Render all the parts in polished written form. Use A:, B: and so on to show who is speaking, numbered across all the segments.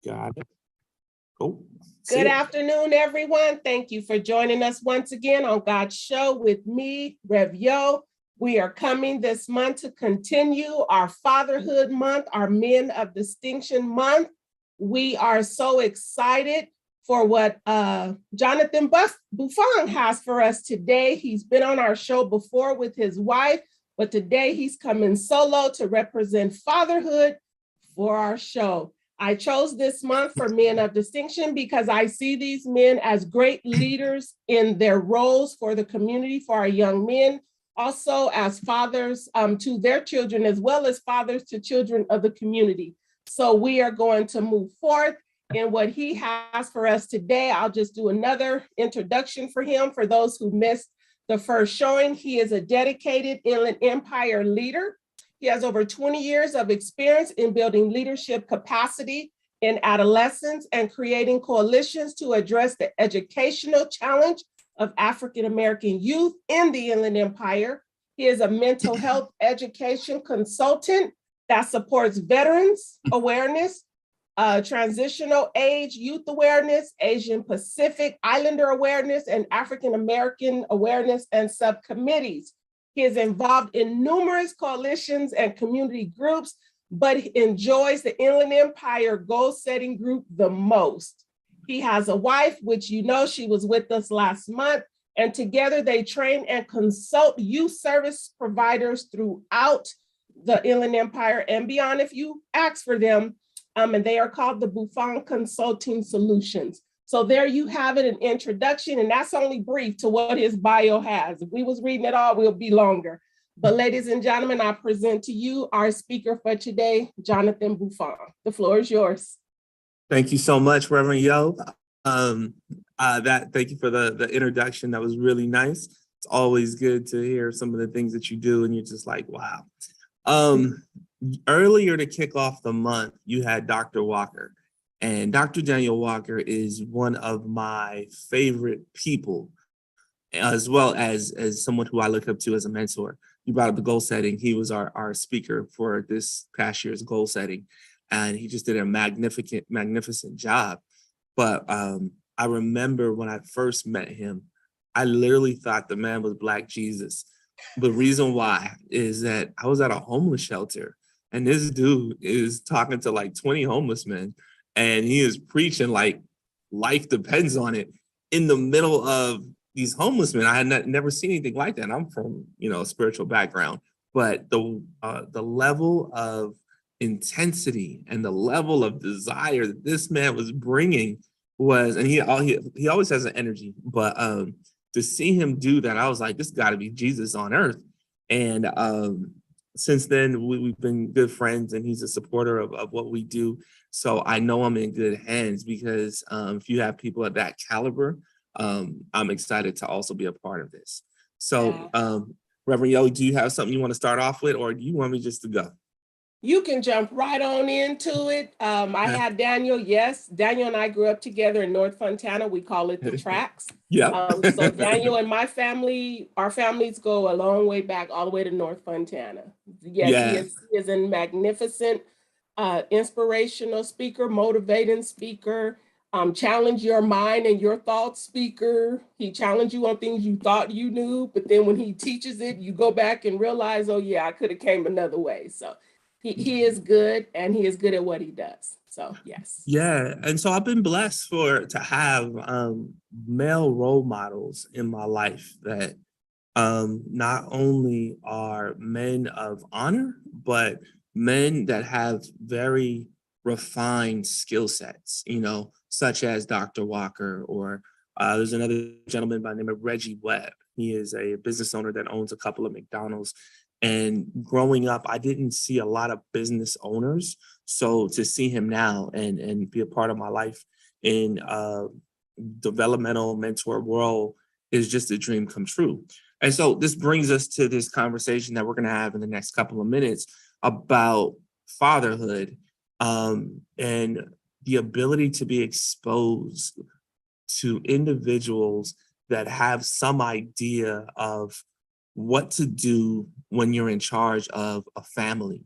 A: Got it. Oh,
B: Good afternoon, everyone. Thank you for joining us once again on God's Show with me, Rev Yo. We are coming this month to continue our Fatherhood Month, our Men of Distinction Month. We are so excited for what Jonathan Buffong has for us today. He's been on our show before with his wife, but today he's coming solo to represent fatherhood for our show. I chose this month for Men of Distinction because I see these men as great leaders in their roles for the community, for our young men, also as fathers to their children, as well as fathers to children of the community. So we are going to move forth in what he has for us today. I'll just do another introduction for him. For those who missed the first showing, he is a dedicated Inland Empire leader. He has over 20 years of experience in building leadership capacity in adolescence and creating coalitions to address the educational challenge of African-American youth in the Inland Empire. He is a mental health education consultant that supports veterans awareness, transitional age youth awareness, Asian Pacific Islander awareness, and African-American awareness and subcommittees. He is involved in numerous coalitions and community groups, but he enjoys the Inland Empire goal-setting group the most. He has a wife, which you know she was with us last month, and together they train and consult youth service providers throughout the Inland Empire and beyond if you ask for them, and they are called the Buffong Consulting Solutions. So there you have it, an introduction, and that's only brief to what his bio has. If we was reading it all, we'll be longer. But ladies and gentlemen, I present to you our speaker for today, Jonathan Buffong. The floor is yours.
A: Thank you so much, Reverend Yo. Thank you for the introduction. That was really nice. It's always good to hear some of the things that you do, and you're just like, wow. Earlier to kick off the month, you had Dr. Walker. And Dr. Daniel Walker is one of my favorite people, as well as someone who I look up to as a mentor. You brought up the goal setting. He was our speaker for this past year's goal setting, and he just did a magnificent job. But I remember when I first met him, I literally thought the man was Black Jesus. The reason why is that I was at a homeless shelter, and this dude is talking to like 20 homeless men. And he is preaching like life depends on it in the middle of these homeless men. I had never seen anything like that. I'm from, a spiritual background, but the level of intensity and the level of desire that this man was bringing was, and he always has an energy, but to see him do that, I was like, this got to be Jesus on earth. And since then, we've been good friends, and he's a supporter of what we do. So I know I'm in good hands because if you have people at that caliber, I'm excited to also be a part of this. So Reverend Yo, do you have something you want to start off with, or do you want me just to go?
B: You can jump right on into it. I had Daniel. Yes, Daniel and I grew up together in North Fontana. We call it the Tracks.
A: Yeah.
B: So Daniel and my family, our families go a long way back, all the way to North Fontana. Yes, he is a magnificent, inspirational speaker, motivating speaker, challenge your mind and your thoughts speaker. He challenged you on things you thought you knew, but then when he teaches it, you go back and realize, oh yeah, I could have came another way. So he is good, and he is good at what he does. So yes.
A: Yeah, and so I've been blessed to have male role models in my life that not only are men of honor, but men that have very refined skill sets, such as Dr. Walker, or there's another gentleman by the name of Reggie Webb. He is a business owner that owns a couple of McDonald's. And growing up, I didn't see a lot of business owners. So to see him now and be a part of my life in developmental mentor role is just a dream come true. And so this brings us to this conversation that we're going to have in the next couple of minutes about fatherhood and the ability to be exposed to individuals that have some idea of what to do when you're in charge of a family.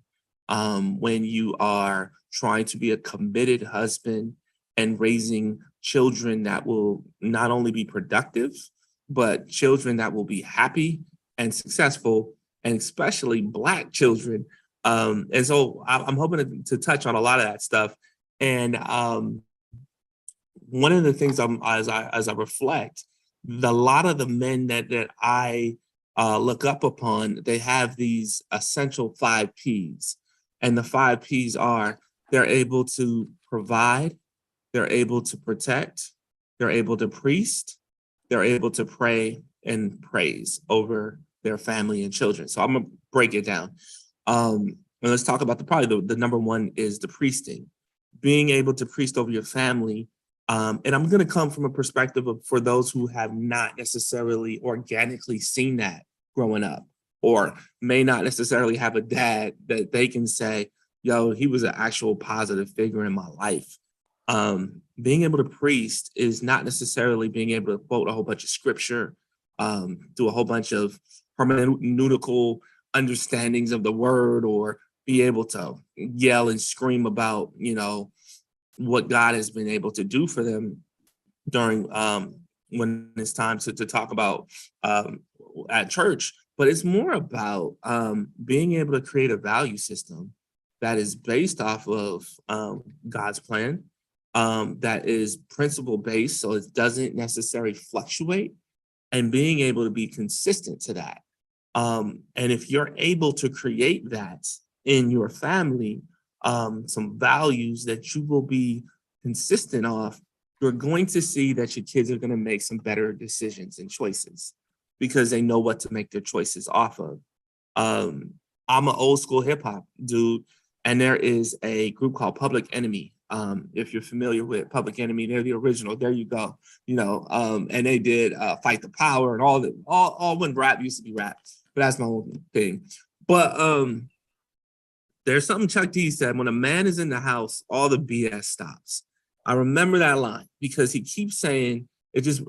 A: when you are trying to be a committed husband and raising children that will not only be productive, but children that will be happy and successful, and especially Black children. And so I'm hoping to touch on a lot of that stuff. And one of the things as I reflect, a lot of the men that I look up upon, they have these essential 5 Ps. And the 5 Ps are they're able to provide, they're able to protect, they're able to priest, they're able to pray and praise over their family and children. So I'm gonna break it down. And let's talk about probably the number one is the priesting, being able to priest over your family. And I'm going to come from a perspective of for those who have not necessarily organically seen that growing up, or may not necessarily have a dad that they can say, yo, he was an actual positive figure in my life. Being able to priest is not necessarily being able to quote a whole bunch of scripture, do a whole bunch of hermeneutical understandings of the word, or be able to yell and scream about, what God has been able to do for them during when it's time to talk about at church. But it's more about being able to create a value system that is based off of God's plan, that is principle based, so it doesn't necessarily fluctuate, and being able to be consistent to that. And if you're able to create that in your family, some values that you will be consistent of, you're going to see that your kids are going to make some better decisions and choices because they know what to make their choices off of. I'm an old school hip hop dude, and there is a group called Public Enemy. If you're familiar with Public Enemy, they're the original. There you go. And they did Fight the Power and all when rap used to be rap. But that's my own thing. But there's something Chuck D said: when a man is in the house, all the BS stops. I remember that line because he keeps saying, it just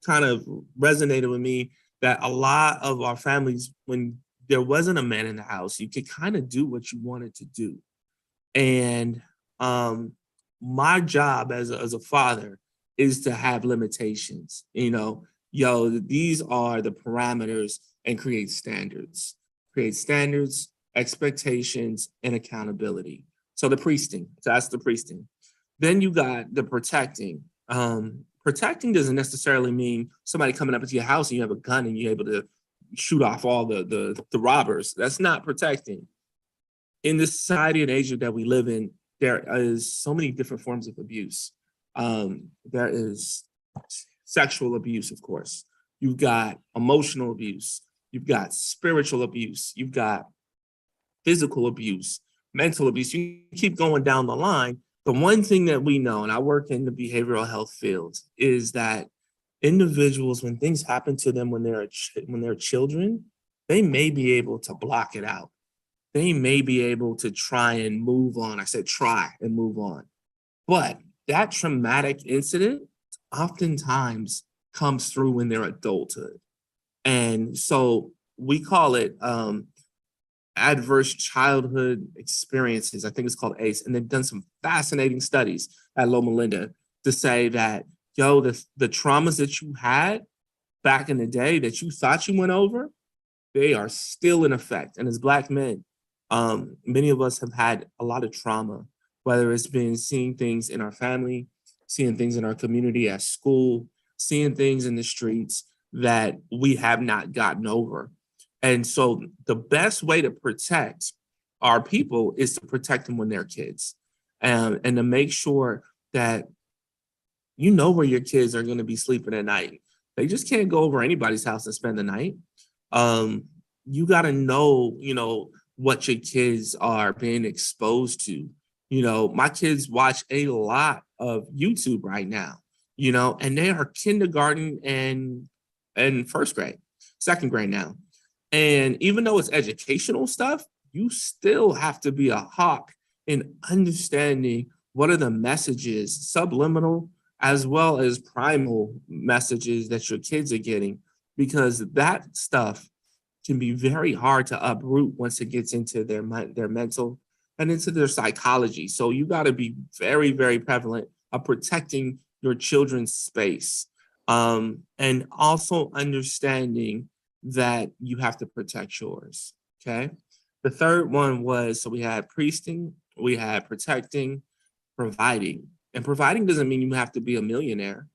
A: kind of resonated with me that a lot of our families, when there wasn't a man in the house, you could kind of do what you wanted to do. And my job as a father is to have limitations. These are the parameters, and create standards, expectations, and accountability. So that's the priesting. Then you got the protecting. Protecting doesn't necessarily mean somebody coming up into your house and you have a gun and you're able to shoot off all the robbers. That's not protecting. In the society and age that we live in, there is so many different forms of abuse. There is sexual abuse, of course. You've got emotional abuse. You've got spiritual abuse. You've got physical abuse, mental abuse. You keep going down the line. The one thing that we know, and I work in the behavioral health field, is that individuals, when things happen to them when they're children, they may be able to block it out. They may be able to try and move on. I said try and move on. But that traumatic incident oftentimes comes through in their adulthood. And so we call it adverse childhood experiences. I think it's called ACE. And they've done some fascinating studies at Loma Linda to say that, the traumas that you had back in the day that you thought you went over, they are still in effect. And as Black men, many of us have had a lot of trauma, whether it's been seeing things in our family, seeing things in our community at school, seeing things in the streets that we have not gotten over. And so the best way to protect our people is to protect them when they're kids, and to make sure that where your kids are going to be sleeping at night. They just can't go over anybody's house and spend the night. You got to know, what your kids are being exposed to. My kids watch a lot of YouTube right now, and they are kindergarten and first grade, second grade now. And even though it's educational stuff, you still have to be a hawk in understanding what are the messages, subliminal as well as primal messages that your kids are getting, because that stuff can be very hard to uproot once it gets into their mental and into their psychology. So you got to be very, very prevalent of protecting your children's space, and also understanding that you have to protect yours. Okay. The third one was, so we had priesting, we had protecting, providing. And providing doesn't mean you have to be a millionaire.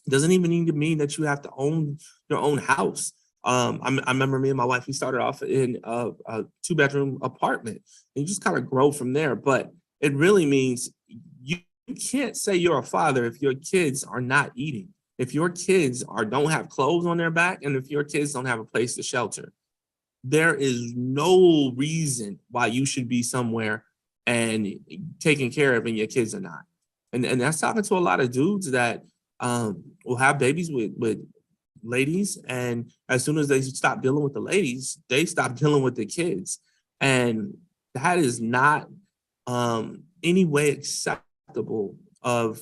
A: It doesn't even need to mean that you have to own your own house. I remember me and my wife, we started off in a 2-bedroom apartment, and you just kind of grow from there. But it really means you can't say you're a father if your kids are not eating, if your kids don't have clothes on their back, and if your kids don't have a place to shelter. There is no reason why you should be somewhere and taken care of and your kids are not. And that's talking to a lot of dudes that will have babies with ladies, and as soon as they stop dealing with the ladies, they stop dealing with the kids. And that is not any way acceptable of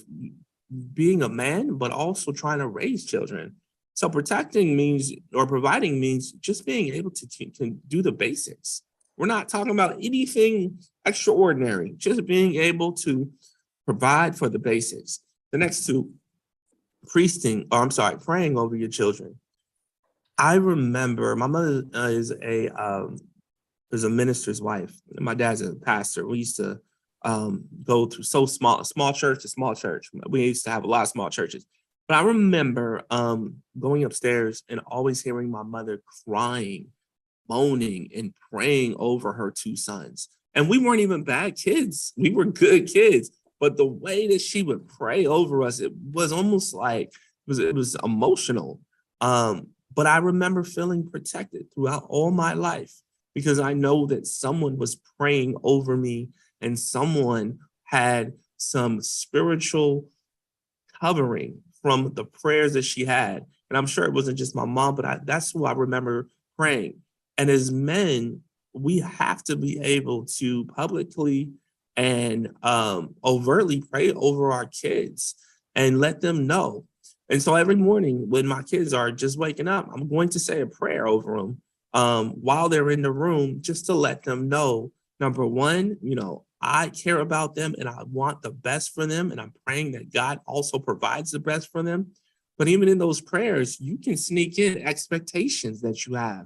A: being a man, but also trying to raise children. So protecting means, or providing means, just being able to can do the basics. We're not talking about anything extraordinary, just being able to provide for the basics. The next two, praying over your children. I remember my mother is a minister's wife. My dad's a pastor. We used to go through small church to small church. We used to have a lot of small churches. But I remember going upstairs and always hearing my mother crying, moaning, and praying over her two sons. And we weren't even bad kids. We were good kids. But the way that she would pray over us, it was almost like it was emotional. But I remember feeling protected throughout all my life because I know that someone was praying over me and someone had some spiritual covering from the prayers that she had. And I'm sure it wasn't just my mom, but that's who I remember praying. And as men, we have to be able to publicly and overtly pray over our kids and let them know. And so every morning when my kids are just waking up, I'm going to say a prayer over them while they're in the room, just to let them know, number one, I care about them and I want the best for them. And I'm praying that God also provides the best for them. But even in those prayers, you can sneak in expectations that you have.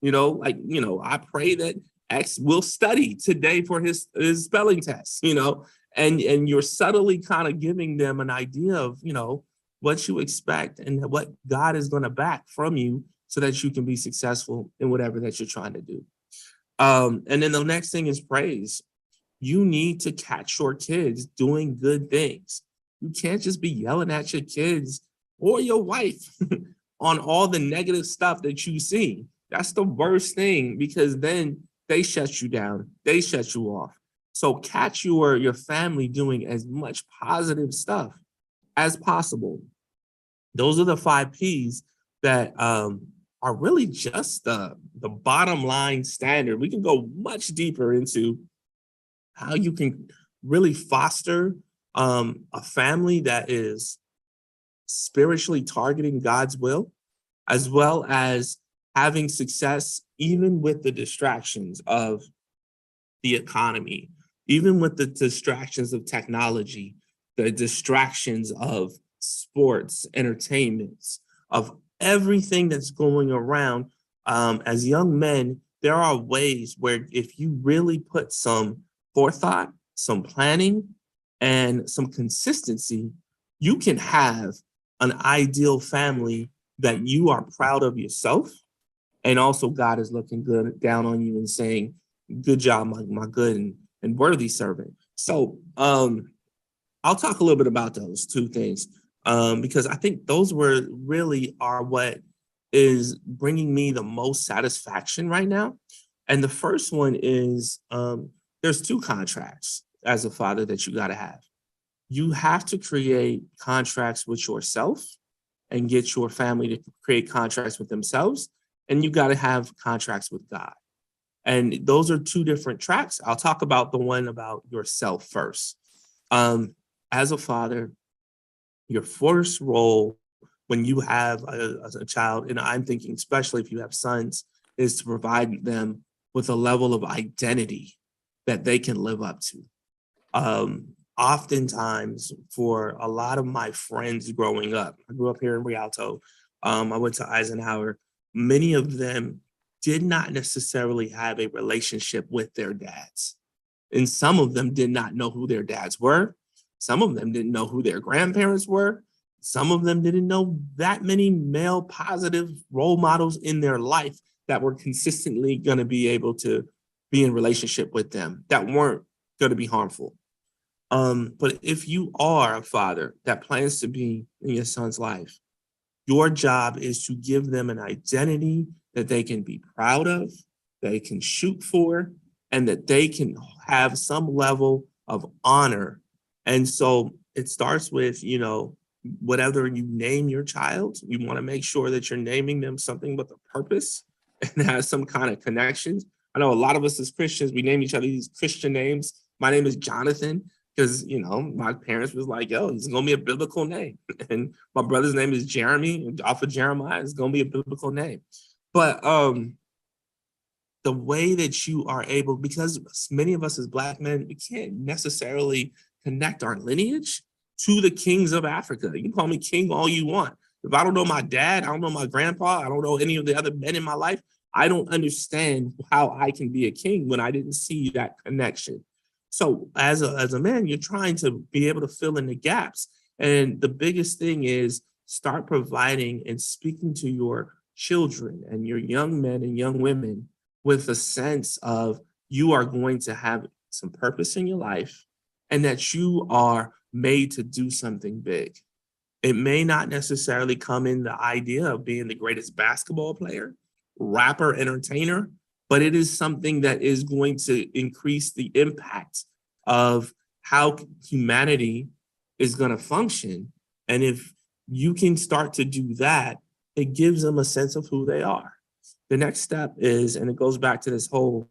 A: I pray that X will study today for his spelling test, and you're subtly kind of giving them an idea of, what you expect and what God is going to back from you so that you can be successful in whatever that you're trying to do. And then the next thing is praise. You need to catch your kids doing good things. You can't just be yelling at your kids or your wife on all the negative stuff that you see. That's the worst thing, because then they shut you down. They shut you off. So catch your family doing as much positive stuff as possible. Those are the 5 P's that are really just the bottom line standard. We can go much deeper into how you can really foster a family that is spiritually targeting God's will, as well as having success even with the distractions of the economy, even with the distractions of technology, the distractions of sports, entertainments, of everything that's going around. As young men, there are ways where if you really put some forethought, some planning, and some consistency, you can have an ideal family that you are proud of yourself. And also God is looking good down on you and saying, good job, my good and worthy servant. So I'll talk a little bit about those 2 things because I think those are what is bringing me the most satisfaction right now. And the first one is there's 2 contracts as a father that you got to have. You have to create contracts with yourself and get your family to create contracts with themselves. And you got to have contracts with God. And those are 2 different tracks. I'll talk about the one about yourself first. As a father, your first role when you have a child, and I'm thinking especially if you have sons, is to provide them with a level of identity that they can live up to. Oftentimes, for a lot of my friends growing up, I grew up here in Rialto. I went to Eisenhower. Many of them did not necessarily have a relationship with their dads. And some of them did not know who their dads were. Some of them didn't know who their grandparents were. Some of them didn't know that many male positive role models in their life that were consistently going to be able to be in relationship with them, that weren't going to be harmful. But if you are a father that plans to be in your son's life, your job is to give them an identity that they can be proud of, they can shoot for, and that they can have some level of honor. And so it starts with, whatever you name your child, you want to make sure that you're naming them something with a purpose and has some kind of connections. I know a lot of us as Christians, we name each other these Christian names. My name is Jonathan because, my parents was like, yo, it's going to be a biblical name. And my brother's name is Jeremy, off of Jeremiah. It's going to be a biblical name. But the way that you are able, because many of us as Black men, we can't necessarily connect our lineage to the kings of Africa. You can call me king all you want. If I don't know my dad, I don't know my grandpa, I don't know any of the other men in my life, I don't understand how I can be a king when I didn't see that connection. So as a man, you're trying to be able to fill in the gaps. And the biggest thing is start providing and speaking to your children and your young men and young women with a sense of you are going to have some purpose in your life and that you are made to do something big. It may not necessarily come in the idea of being the greatest basketball player, rapper, entertainer, but it is something that is going to increase the impact of how humanity is going to function. And if you can start to do that, it gives them a sense of who they are. The next step is, and it goes back to this whole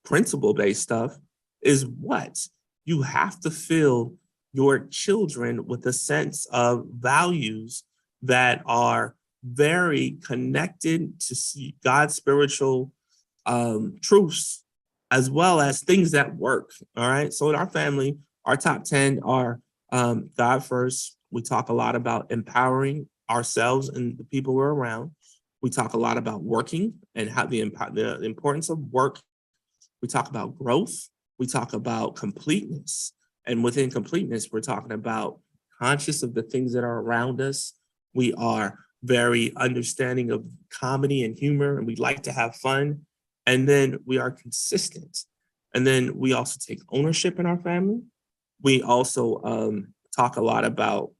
A: principle-based stuff, is what? You have to fill your children with a sense of values that are very connected to God's spiritual truths, as well as things that work. All right. So in our family, our top 10 are God first. We talk a lot about empowering ourselves and the people we're around. We talk a lot about working and how the importance of work. We talk about growth. We talk about completeness. And within completeness, we're talking about conscious of the things that are around us. We are very understanding of comedy and humor, and we like to have fun. And then we are consistent. And then we also take ownership in our family. We also talk a lot about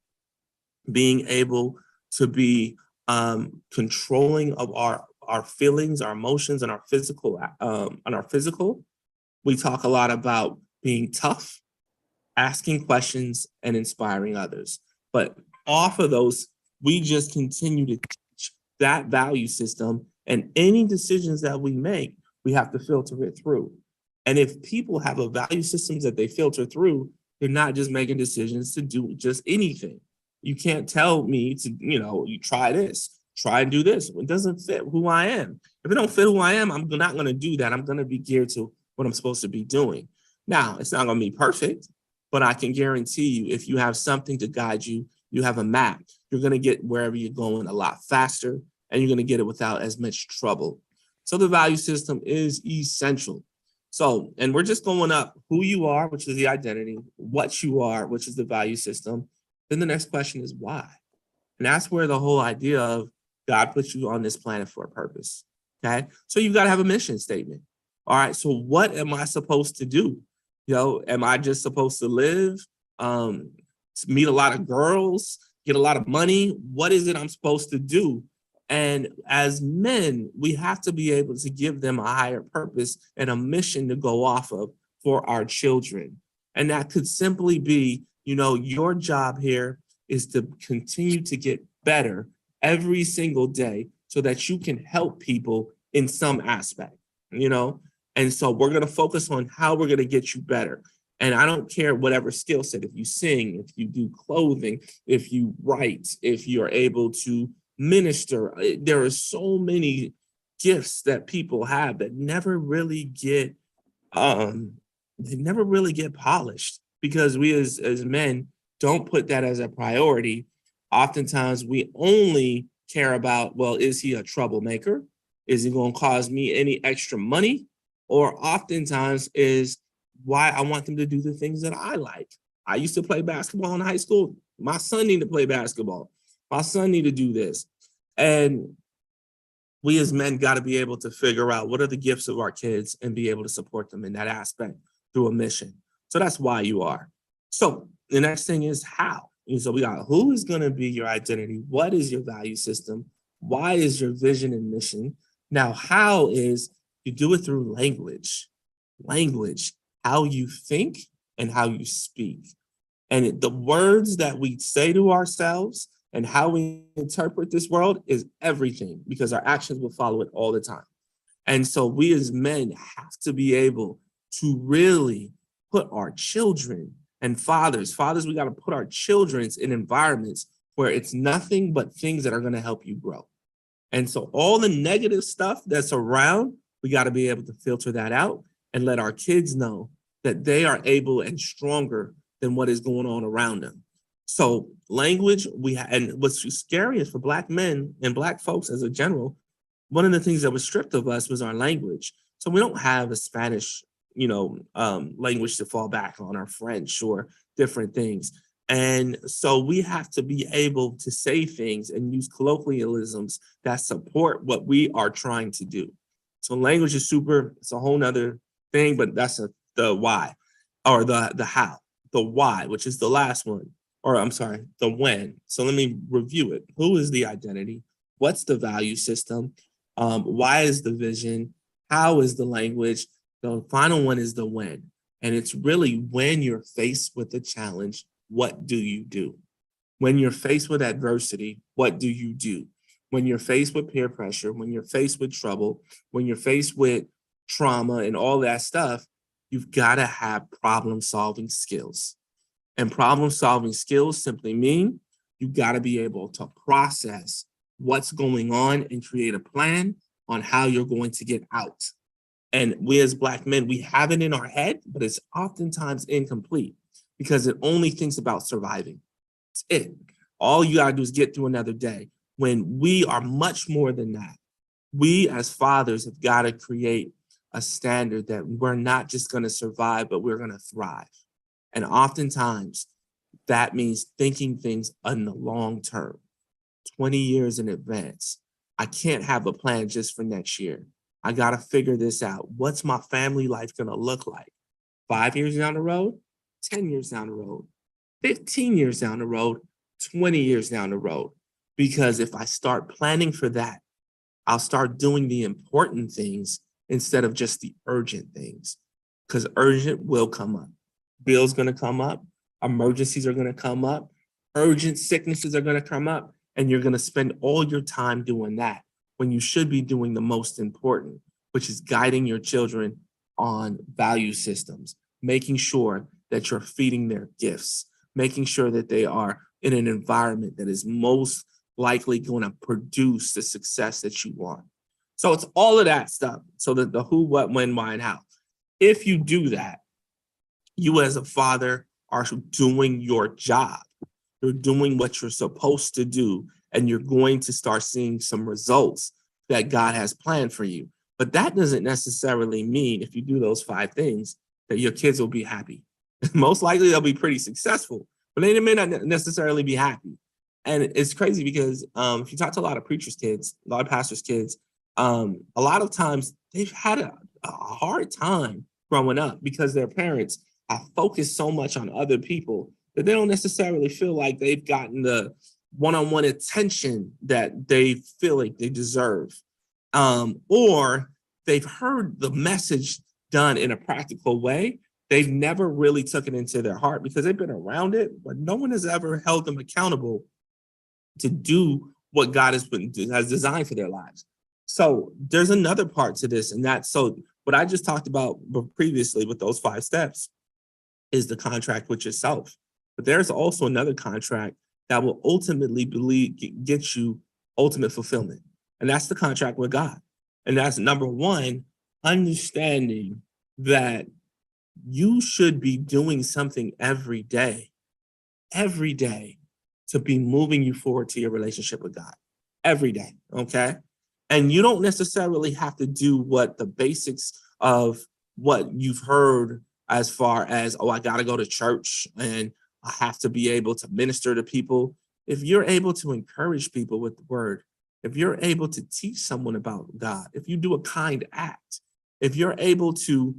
A: being able to be controlling of our feelings, our emotions, and our physical. We talk a lot about being tough, asking questions, and inspiring others. But off of those, we just continue to teach that value system, and any decisions that we make, we have to filter it through. And if people have a value systems that they filter through, they're not just making decisions to do just anything. You can't tell me to, you try this, try and do this. It doesn't fit who I am. If it don't fit who I am, I'm not going to do that. I'm going to be geared to what I'm supposed to be doing. Now, it's not going to be perfect, but I can guarantee you, if you have something to guide you, you have a map, you're going to get wherever you're going a lot faster, and you're going to get it without as much trouble. So the value system is essential. So, and we're just going up who you are, which is the identity, what you are, which is the value system. Then the next question is why? And that's where the whole idea of God put you on this planet for a purpose. Okay. So you've got to have a mission statement. All right. So what am I supposed to do? Am I just supposed to live, meet a lot of girls, get a lot of money? What is it I'm supposed to do? And as men, we have to be able to give them a higher purpose and a mission to go off of for our children. And that could simply be, your job here is to continue to get better every single day so that you can help people in some aspect, And so we're going to focus on how we're going to get you better. And I don't care whatever skill set, if you sing, if you do clothing, if you write, if you're able to minister. There are so many gifts that people have that never really get um, they never really get polished because we as men don't put that as a priority. Oftentimes we only care about, well, is he a troublemaker? Is he going to cause me any extra money? Or oftentimes is why I want them to do the things that I like. I used to play basketball in high school. My son need to play basketball. My son need to do this. And we as men got to be able to figure out what are the gifts of our kids and be able to support them in that aspect through a mission. So that's why you are. So the next thing is how. And so we got who is going to be your identity? What is your value system? Why is your vision and mission? Now, how is you do it through language, how you think and how you speak. And the words that we say to ourselves and how we interpret this world is everything because our actions will follow it all the time. And so we as men have to be able to really put our children and fathers, we got to put our children in environments where it's nothing but things that are going to help you grow. And so all the negative stuff that's around, we got to be able to filter that out and let our kids know that they are able and stronger than what is going on around them. So language, and what's scary is for Black men and Black folks as a general, one of the things that was stripped of us was our language. So we don't have a Spanish, language to fall back on, or French or different things. And so we have to be able to say things and use colloquialisms that support what we are trying to do. So language is super, it's a whole nother thing, but that's the why, or the how, the why, which is the last one, or I'm sorry, the when. So let me review it. Who is the identity? What's the value system? Why is the vision? How is the language? The final one is the when. And it's really when you're faced with a challenge, what do you do? When you're faced with adversity, what do you do? When you're faced with peer pressure, when you're faced with trouble, when you're faced with trauma and all that stuff, you've got to have problem-solving skills. And problem-solving skills simply mean you got to be able to process what's going on and create a plan on how you're going to get out. And we as Black men, we have it in our head, but it's oftentimes incomplete because it only thinks about surviving. That's it. All you gotta do is get through another day, when we are much more than that. We as fathers have got to create a standard that we're not just gonna survive, but we're gonna thrive. And oftentimes that means thinking things in the long term, 20 years in advance. I can't have a plan just for next year. I got to figure this out. What's my family life going to look like? 5 years down the road, 10 years down the road, 15 years down the road, 20 years down the road. Because if I start planning for that, I'll start doing the important things instead of just the urgent things. Because urgent will come up. Bills going to come up. Emergencies are going to come up. Urgent sicknesses are going to come up. And you're going to spend all your time doing that when you should be doing the most important, which is guiding your children on value systems, making sure that you're feeding their gifts, making sure that they are in an environment that is most likely going to produce the success that you want. So it's all of that stuff. So that the who, what, when, why, and how. If you do that, you as a father are doing your job. You're doing what you're supposed to do, and you're going to start seeing some results that God has planned for you. But that doesn't necessarily mean, if you do those 5 things, that your kids will be happy. Most likely they'll be pretty successful, but they may not necessarily be happy. And it's crazy because if you talk to a lot of preachers' kids, a lot of pastors' kids, a lot of times they've had a hard time growing up because their parents have focused so much on other people that they don't necessarily feel like they've gotten the one-on-one attention that they feel like they deserve. Or they've heard the message done in a practical way. They've never really took it into their heart because they've been around it, but no one has ever held them accountable to do what God has designed for their lives. So there's another part to this, and that's so what I just talked about previously with those 5 steps is the contract with yourself. But there's also another contract that will ultimately get you ultimate fulfillment. And that's the contract with God. And that's number 1, understanding that you should be doing something every day to be moving you forward to your relationship with God every day. Okay. And you don't necessarily have to do what the basics of what you've heard as far as, oh, I got to go to church and I have to be able to minister to people. If you're able to encourage people with the word, if you're able to teach someone about God, if you do a kind act, if you're able to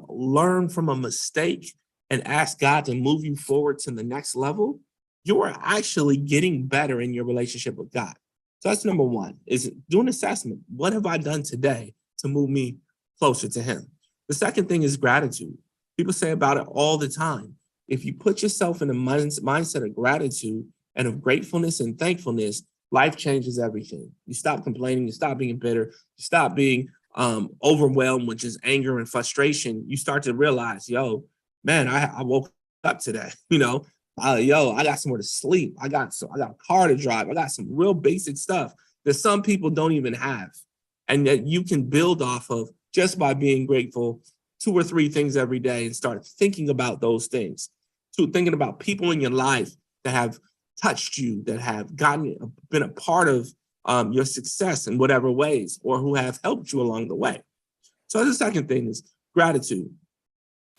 A: learn from a mistake and ask God to move you forward to the next level, you are actually getting better in your relationship with God. So that's number one, is do an assessment. What have I done today to move me closer to him? The second thing is gratitude. People say about it all the time. If you put yourself in a mindset of gratitude and of gratefulness and thankfulness, life changes everything. You stop complaining, you stop being bitter, you stop being overwhelmed with just anger and frustration. You start to realize, yo, man, I woke up today, I got somewhere to sleep. I got a car to drive. I got some real basic stuff that some people don't even have. And that you can build off of just by being grateful 2 or 3 things every day and start thinking about those things. Thinking about people in your life that have touched you, that have been a part of your success in whatever ways, or who have helped you along the way. So the second thing is gratitude.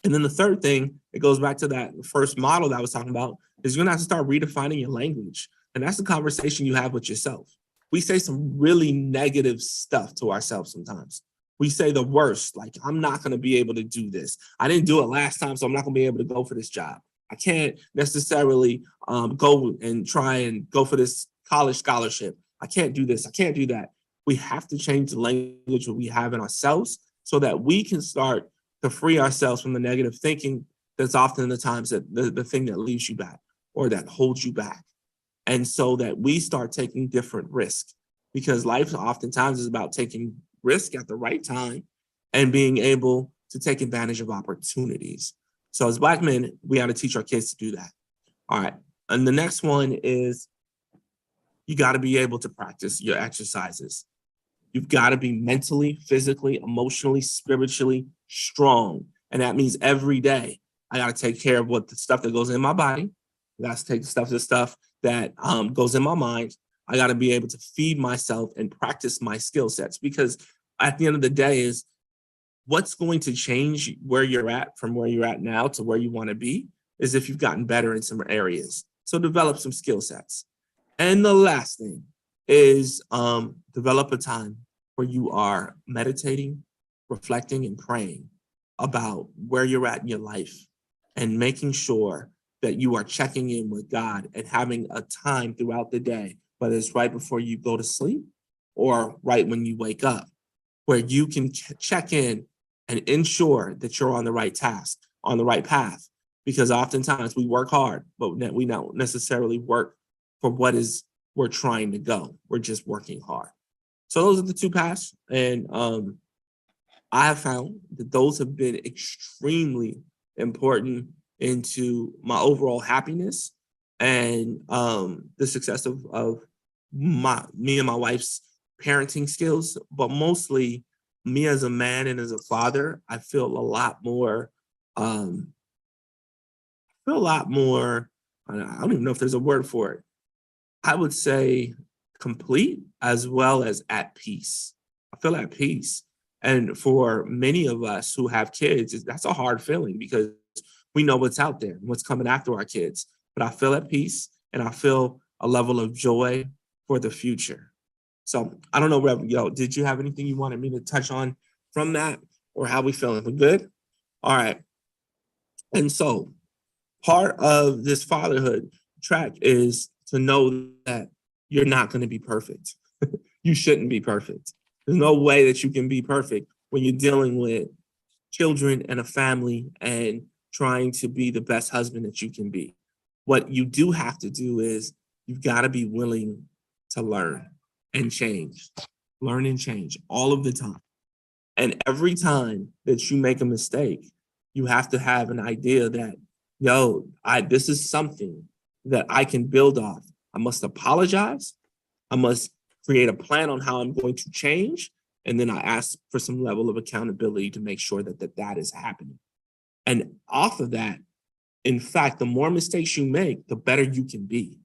A: And then the third thing, it goes back to that first model that I was talking about, is you're going to have to start redefining your language. And that's the conversation you have with yourself. We say some really negative stuff to ourselves sometimes. We say the worst, like, I'm not going to be able to do this. I didn't do it last time, so I'm not going to be able to go for this job. I can't necessarily go and try and go for this college scholarship. I can't do this. I can't do that. We have to change the language that we have in ourselves so that we can start to free ourselves from the negative thinking that's often the times that the thing that leaves you back or that holds you back. And so that we start taking different risks, because life oftentimes is about taking risk at the right time and being able to take advantage of opportunities. So as Black men, we got to teach our kids to do that. All right. And the next one is you got to be able to practice your exercises. You've got to be mentally, physically, emotionally, spiritually strong. And that means every day I got to take care of what the stuff that goes in my body. I got to take the stuff that goes in my mind. I got to be able to feed myself and practice my skill sets, because at the end of the day is what's going to change where you're at from where you're at now to where you want to be is if you've gotten better in some areas. So develop some skill sets. And the last thing is develop a time where you are meditating, reflecting, and praying about where you're at in your life and making sure that you are checking in with God and having a time throughout the day, whether it's right before you go to sleep or right when you wake up, where you can check in and ensure that you're on the right task, on the right path. Because oftentimes we work hard, but we don't necessarily work for what is we're trying to go. We're just working hard. So those are the 2 paths. And I have found that those have been extremely important into my overall happiness and the success of me and my wife's parenting skills, but mostly me as a man and as a father. I feel a lot more, I don't even know if there's a word for it. I would say complete as well as at peace. I feel at peace. And for many of us who have kids, that's a hard feeling because we know what's out there and what's coming after our kids. But I feel at peace and I feel a level of joy for the future. So I don't know, Rev, did you have anything you wanted me to touch on from that, or how we feeling? We good? All right. And so part of this fatherhood track is to know that you're not going to be perfect. You shouldn't be perfect. There's no way that you can be perfect when you're dealing with children and a family and trying to be the best husband that you can be. What you do have to do is you've got to be willing to learn and change all of the time. And every time that you make a mistake, you have to have an idea that, this is something that I can build off. I must apologize. I must create a plan on how I'm going to change. And then I ask for some level of accountability to make sure that is happening. And off of that, in fact, the more mistakes you make, the better you can be,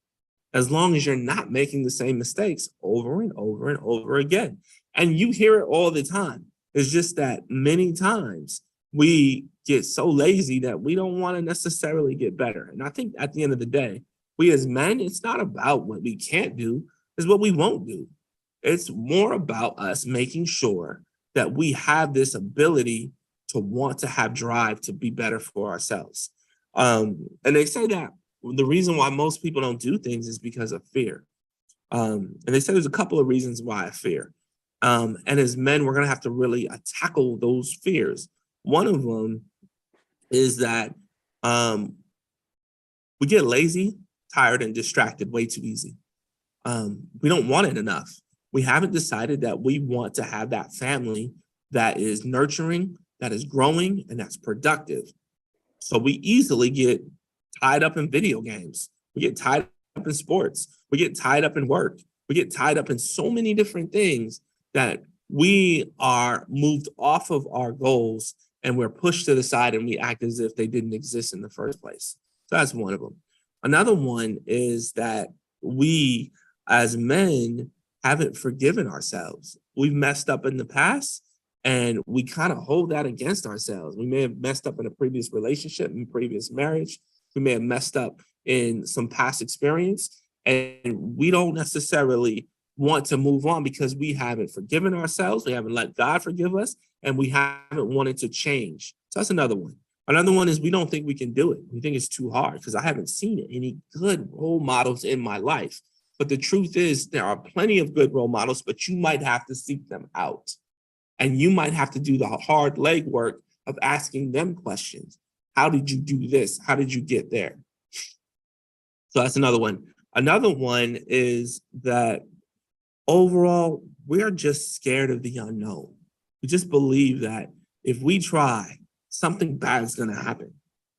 A: as long as you're not making the same mistakes over and over and over again. And you hear it all the time. It's just that many times we get so lazy that we don't want to necessarily get better. And I think at the end of the day, we as men, it's not about what we can't do, it's what we won't do. It's more about us making sure that we have this ability to want to have drive to be better for ourselves. And they say that the reason why most people don't do things is because of fear. And they say there's a couple of reasons why I fear. And as men, we're going to have to really tackle those fears. One of them is that we get lazy, tired, and distracted way too easy. We don't want it enough. We haven't decided that we want to have that family that is nurturing, that is growing, and that's productive. So we easily get tied up in video games. We get tied up in sports. We get tied up in work. We get tied up in so many different things that we are moved off of our goals and we're pushed to the side and we act as if they didn't exist in the first place. So that's one of them. Another one is that we as men haven't forgiven ourselves. We've messed up in the past and we kind of hold that against ourselves. We may have messed up in a previous relationship, in previous marriage. We may have messed up in some past experience, and we don't necessarily want to move on because we haven't forgiven ourselves. We haven't let God forgive us, and we haven't wanted to change. So that's another one. Another one is we don't think we can do it. We think it's too hard because I haven't seen any good role models in my life. But the truth is there are plenty of good role models, but you might have to seek them out. And you might have to do the hard legwork of asking them questions. How did you do this? How did you get there? So that's another one. Another one is that overall, we're just scared of the unknown. We just believe that if we try, something bad is going to happen.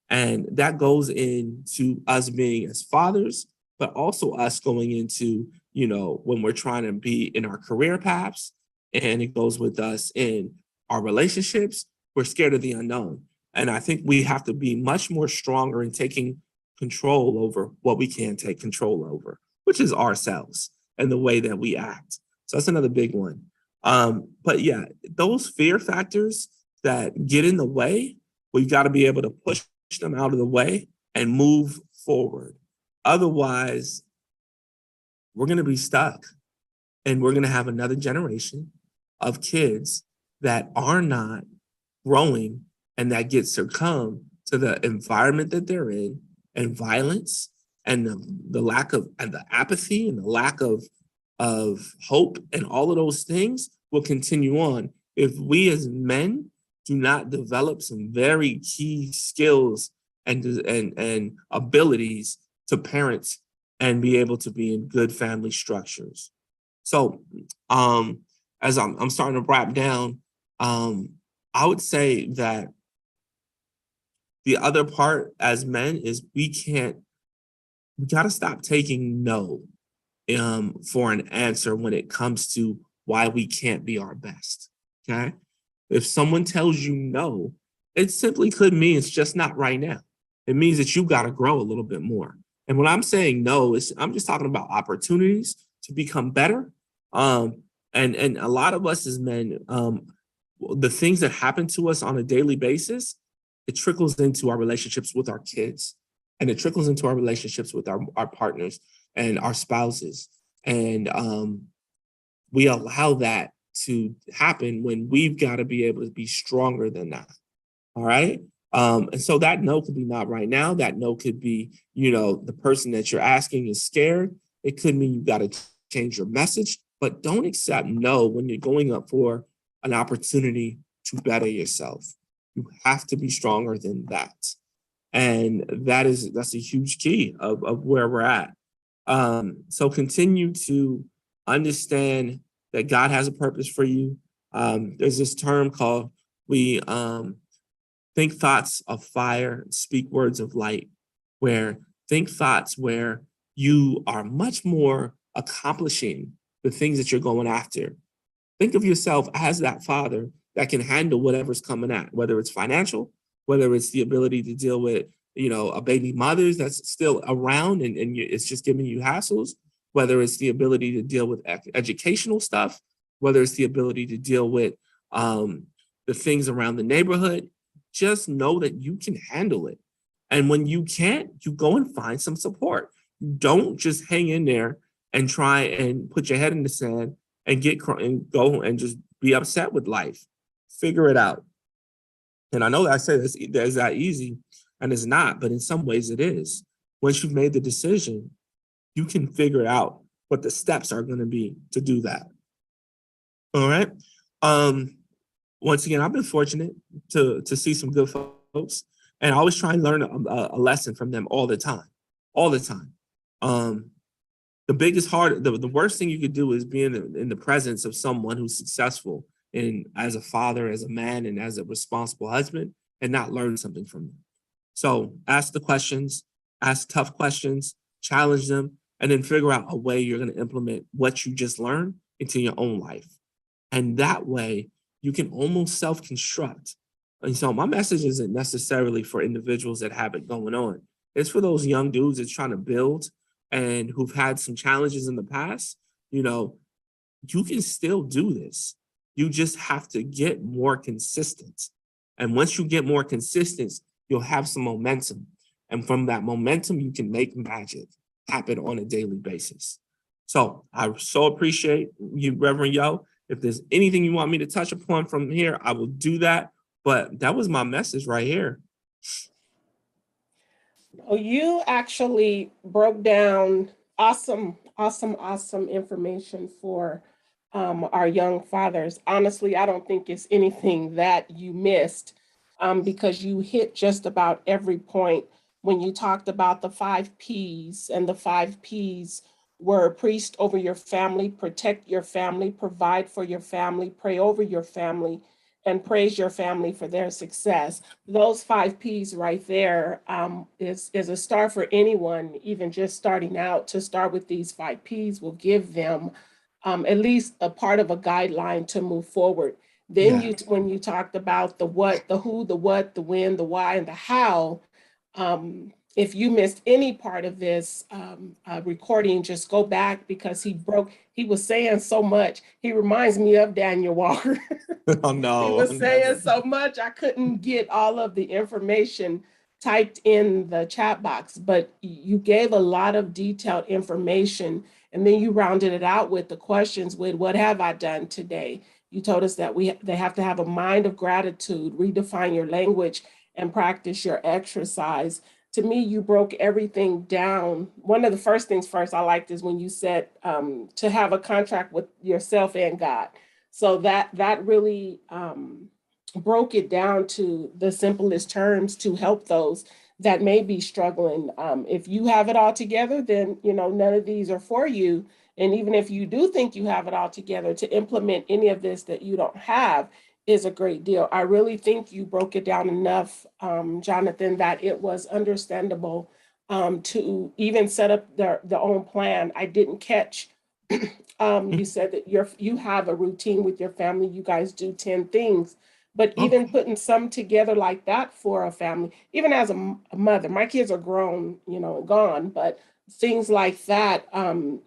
A: And that goes into us being as fathers, but also us going into, when we're trying to be in our career paths, and it goes with us in our relationships. We're scared of the unknown. And I think we have to be much more stronger in taking control over what we can take control over, which is ourselves and the way that we act. So that's another big one. But yeah, those fear factors that get in the way, we've got to be able to push them out of the way and move forward. Otherwise, we're going to be stuck and we're going to have another generation of kids that are not growing and that get succumb to the environment that they're in and violence and the lack of and the apathy and the lack of hope and all of those things will continue on if we as men do not develop some very key skills and abilities to parent and be able to be in good family structures. So as I'm starting to wrap down, I would say that the other part as men is we got to stop taking no for an answer when it comes to why we can't be our best. Okay. If someone tells you no, it simply could mean it's just not right now. It means that you got to grow a little bit more. And when I'm saying no, I'm just talking about opportunities to become better. And a lot of us as men, the things that happen to us on a daily basis, it trickles into our relationships with our kids, and it trickles into our relationships with our partners and our spouses. And we allow that to happen when we've got to be able to be stronger than that. All right. And so that no could be not right now. That no could be, the person that you're asking is scared. It could mean you got to change your message, but don't accept no when you're going up for an opportunity to better yourself. You have to be stronger than that. And that's a huge key of where we're at. So continue to understand that God has a purpose for you. There's this term called we think thoughts of fire, speak words of light, where think thoughts where you are much more accomplishing the things that you're going after Think of yourself as that father that can handle whatever's coming at, whether it's financial, whether it's the ability to deal with, a baby mother's that's still around and it's just giving you hassles, whether it's the ability to deal with educational stuff, whether it's the ability to deal with the things around the neighborhood. Just know that you can handle it. And when you can't, you go and find some support. Don't just hang in there and try and put your head in the sand and and go and just be upset with life. Figure it out. And I know that I say that's that easy, and it's not, but in some ways it is. Once you've made the decision, you can figure out what the steps are going to be to do that. All right. Um, Once again, I've been fortunate to see some good folks, and I always try and learn a lesson from them all the time, all the time. Um, the worst thing you could do is be in the presence of someone who's successful in as a father, as a man, and as a responsible husband, and not learn something from them. So ask the questions, ask tough questions, challenge them, and then figure out a way you're going to implement what you just learned into your own life. And that way you can almost self-construct. And so my message isn't necessarily for individuals that have it going on. It's for those young dudes that's trying to build and who've had some challenges in the past. You can still do this. You just have to get more consistent. And once you get more consistent, you'll have some momentum. And from that momentum, you can make magic happen on a daily basis. So I so appreciate you, Reverend Yo. If there's anything you want me to touch upon from here, I will do that. But that was my message right here.
B: Oh, you actually broke down awesome information for our young fathers. Honestly, I don't think it's anything that you missed because you hit just about every point when you talked about the 5 Ps, and the 5 Ps were priest over your family, protect your family, provide for your family, pray over your family, and praise your family for their success. Those 5 Ps right there is a start for anyone, even just starting out. To start with these 5 Ps will give them at least a part of a guideline to move forward. Then
A: Yeah.
B: when you talked about the what, the who, the what, the when, the why, and the how, if you missed any part of this recording, just go back because he was saying so much. He reminds me of Daniel Walker.
A: Oh
B: He
A: no.
B: was saying so much, I couldn't get all of the information typed in the chat box, but you gave a lot of detailed information. And then you rounded it out with the questions with, what have I done today? You told us that they have to have a mind of gratitude, redefine your language, and practice your exercise. To me, you broke everything down. One of the first things first I liked is when you said to have a contract with yourself and God. So that really broke it down to the simplest terms to help those that may be struggling. If you have it all together, then none of these are for you. And even if you do think you have it all together, to implement any of this that you don't have is a great deal. I really think you broke it down enough, Jonathan, that it was understandable to even set up their own plan. I didn't catch. You said that you have a routine with your family. You guys do 10 things, but
A: Oh,
B: even putting some together like that for a family, even as a mother, my kids are grown, gone, but things like that,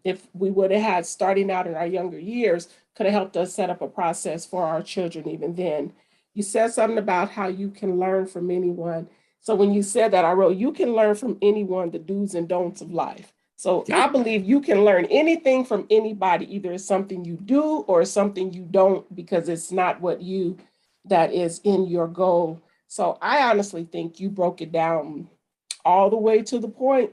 B: if we would have had starting out in our younger years, could have helped us set up a process for our children even then. You said something about how you can learn from anyone. So when you said that, I wrote, you can learn from anyone the do's and don'ts of life. So
A: yeah.
B: I believe you can learn anything from anybody. Either it's something you do or something you don't, because it's not what you that is in your goal. So I honestly think you broke it down all the way to the point,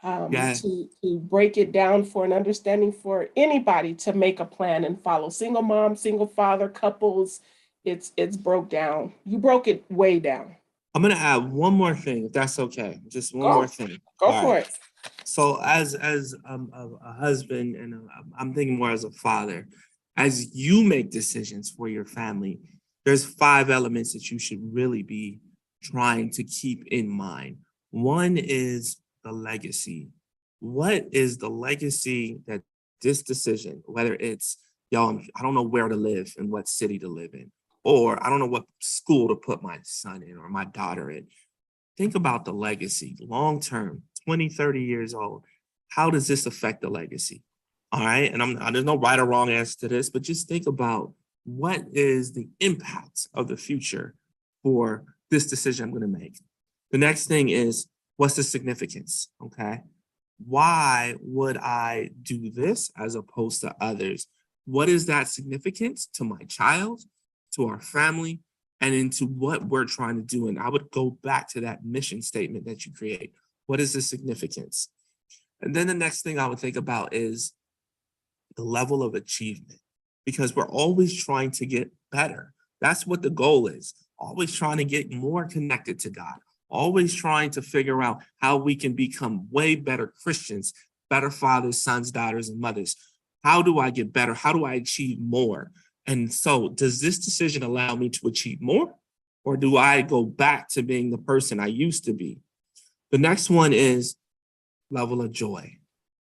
A: Yeah.
B: to break it down for an understanding for anybody to make a plan and follow. Single mom, single father, couples, it's broke down. You broke it way down.
A: I'm gonna add one more thing, if that's okay. Just one more
B: Go,
A: thing.
B: go
A: All
B: for
A: right.
B: it.
A: So as a husband and I'm thinking more as a father, as you make decisions for your family, there's 5 elements that you should really be trying to keep in mind. One is the legacy. What is the legacy that this decision, whether it's I don't know where to live and what city to live in, or I don't know what school to put my son in or my daughter in. Think about the legacy, long term, 20, 30 years old. How does this affect the legacy? All right. And there's no right or wrong answer to this, but just think about what is the impact of the future for this decision I'm going to make. The next thing is, what's the significance? Okay. Why would I do this as opposed to others? What is that significance to my child, to our family, and into what we're trying to do? And I would go back to that mission statement that you create. What is the significance? And then the next thing I would think about is the level of achievement, because we're always trying to get better. That's what the goal is. Always trying to get more connected to God, always trying to figure out how we can become way better Christians, better fathers, sons, daughters, and mothers. How do I get better? How do I achieve more? And so, does this decision allow me to achieve more? Or do I go back to being the person I used to be? The next one is level of joy.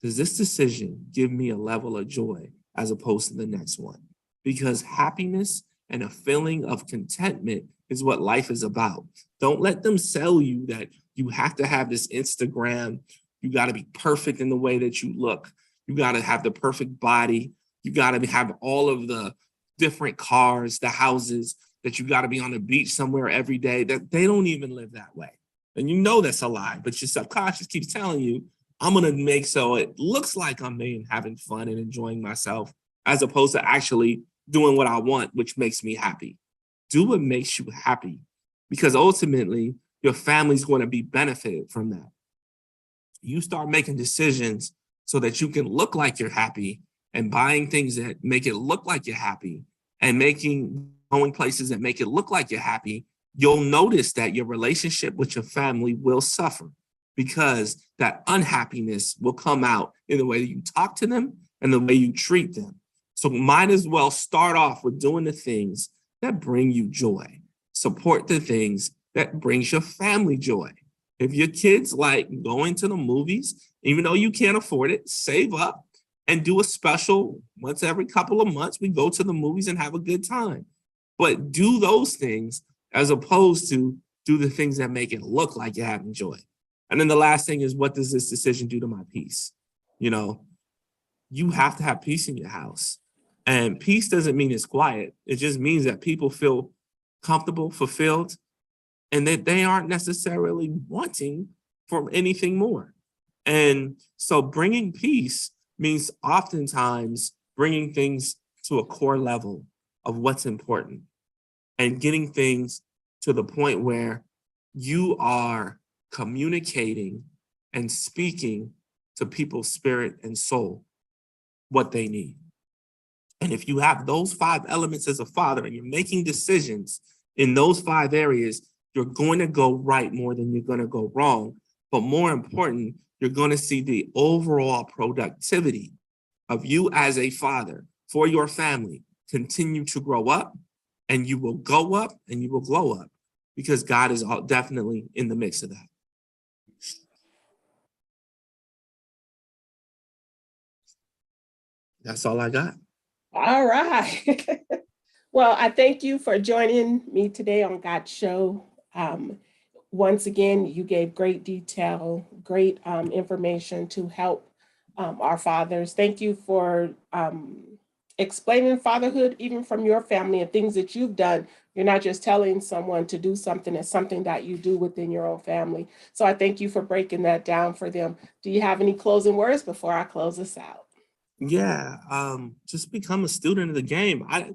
A: Does this decision give me a level of joy as opposed to the next one? Because happiness and a feeling of contentment is what life is about. Don't let them sell you that you have to have this Instagram. You got to be perfect in the way that you look. You got to have the perfect body. You got to have all of the different cars, the houses, that you got to be on the beach somewhere every day. That they don't even live that way. And you know that's a lie, but your subconscious keeps telling you, I'm going to make so it looks like I'm having fun and enjoying myself, as opposed to actually doing what I want, which makes me happy. Do what makes you happy, because ultimately your family's going to be benefited from that. You start making decisions so that you can look like you're happy, and buying things that make it look like you're happy, and going places that make it look like you're happy. You'll notice that your relationship with your family will suffer, because that unhappiness will come out in the way that you talk to them and the way you treat them. So might as well start off with doing the things that bring you joy. Support the things that brings your family joy. If your kids like going to the movies, even though you can't afford it, save up and do a special once every couple of months. We go to the movies and have a good time. But do those things as opposed to do the things that make it look like you're having joy. And then the last thing is, what does this decision do to my peace? You have to have peace in your house. And peace doesn't mean it's quiet. It just means that people feel comfortable, fulfilled, and that they aren't necessarily wanting for anything more. And so bringing peace means oftentimes bringing things to a core level of what's important and getting things to the point where you are communicating and speaking to people's spirit and soul what they need. And if you have those 5 elements as a father and you're making decisions in those 5 areas, you're going to go right more than you're going to go wrong. But more important, you're going to see the overall productivity of you as a father for your family continue to grow up, and you will go up and you will glow up, because God is definitely in the mix of that. That's all I got.
B: All right. Well, I thank you for joining me today on God's Show. Once again, you gave great detail, great information to help our fathers. Thank you for explaining fatherhood, even from your family, and things that you've done. You're not just telling someone to do something, it's something that you do within your own family. So I thank you for breaking that down for them. Do you have any closing words before I close this out?
A: Yeah, just become a student of the game. I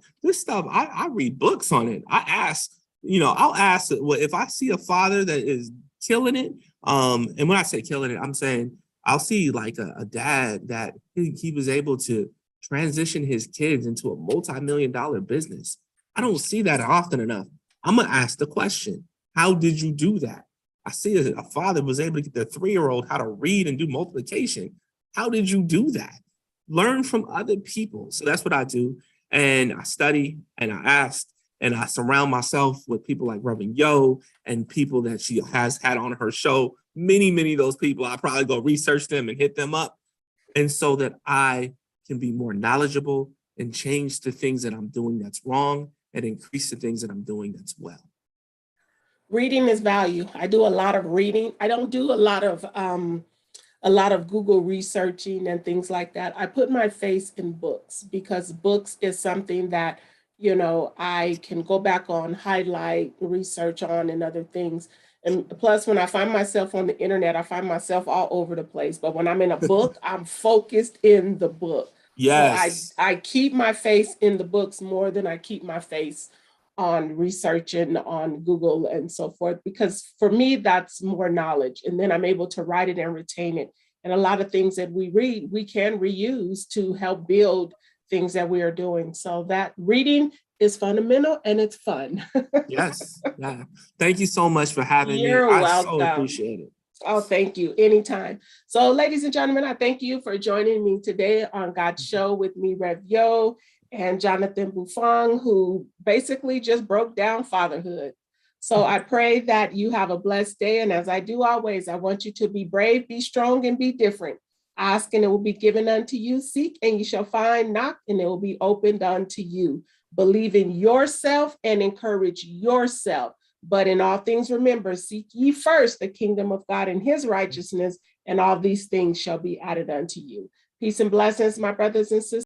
A: read books on it. I'll ask if I see a father that is killing it. And when I say killing it, I'm saying I'll see like a dad that he was able to transition his kids into a multi-million-dollar business. I don't see that often enough. I'm gonna ask the question: how did you do that? I see a father was able to get their 3-year-old how to read and do multiplication. How did you do that? Learn from other people. So that's what I do. And I study and I ask and I surround myself with people like Reverend Yo and people that she has had on her show. Many of those people, I probably go research them and hit them up. And so that I can be more knowledgeable and change the things that I'm doing that's wrong and increase the things that I'm doing that's well.
B: Reading is value. I do a lot of reading. I don't do a lot of Google researching and things like that. I put my face in books because books is something that, I can go back on, highlight, research on, and other things. And plus, when I find myself on the internet, I find myself all over the place. But when I'm in a book, I'm focused in the book. So
A: Yes.
B: I keep my face in the books more than I keep my face on researching on Google and so forth, because for me, that's more knowledge. And then I'm able to write it and retain it. And a lot of things that we read, we can reuse to help build things that we are doing. So that reading is fundamental and it's fun.
A: Yes. Yeah. Thank you so much for having me.
B: You're
A: I so
B: welcome.
A: appreciate it.
B: Oh, thank you. Anytime. So, ladies and gentlemen, I thank you for joining me today on God's Show with me, Rev Yo, and Jonathan Buffong, who basically just broke down fatherhood. So I pray that you have a blessed day. And as I do always, I want you to be brave, be strong, and be different. Ask and it will be given unto you. Seek and you shall find. Knock and it will be opened unto you. Believe in yourself and encourage yourself. But in all things, remember, seek ye first the kingdom of God and his righteousness, and all these things shall be added unto you. Peace and blessings, my brothers and sisters.